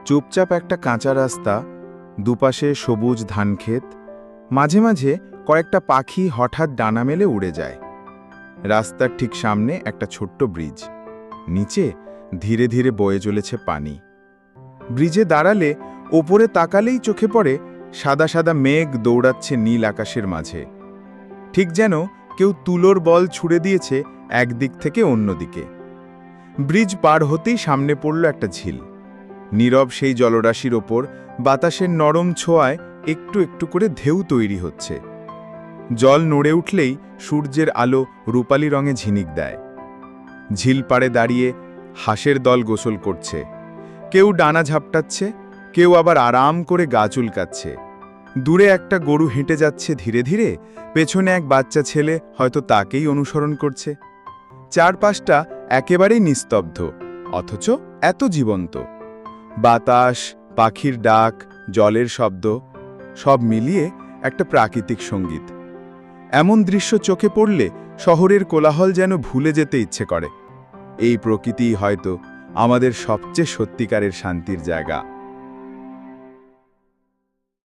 চুপচাপ একটা কাঁচা রাস্তা, দুপাশে সবুজ ধানক্ষেত, মাঝে মাঝে কয়েকটা পাখি হঠাৎ ডানা মেলে উড়ে যায়। রাস্তার ঠিক সামনে একটা ছোট্ট ব্রিজ, নিচে ধীরে ধীরে বয়ে চলেছে পানি। ব্রিজে দাঁড়ালে ওপরে তাকালেই চোখে পড়ে সাদা সাদা মেঘ দৌড়াচ্ছে নীল আকাশের মাঝে, ঠিক যেন কেউ তুলোর বল ছুড়ে দিয়েছে একদিক থেকে অন্যদিকে। ব্রিজ পার হতেই সামনে পড়ল একটা ঝিল। নীরব সেই জলরাশির ওপর বাতাসের নরম ছোঁয়ায় একটু একটু করে ঢেউ তৈরি হচ্ছে। জল নড়ে উঠলেই সূর্যের আলো রূপালি রঙে ঝিনিক দেয়। ঝিল পাড়ে দাঁড়িয়ে হাঁসের দল গোসল করছে, কেউ ডানা ঝাপটাচ্ছে, কেউ আবার আরাম করে গা চুলকাচ্ছে। দূরে একটা গরু হেঁটে যাচ্ছে ধীরে ধীরে, পেছনে এক বাচ্চা ছেলে হয়তো তাকেই অনুসরণ করছে। চারপাশটা একেবারেই নিস্তব্ধ, অথচ এত জীবন্ত। বাতাস, পাখির ডাক, জলের শব্দ, সব মিলিয়ে একটা প্রাকৃতিক সঙ্গীত। এমন দৃশ্য চোখে পড়লে শহরের কোলাহল যেন ভুলে যেতে ইচ্ছে করে। এই প্রকৃতিই হয়তো আমাদের সবচেয়ে সত্যিকারের শান্তির জায়গা।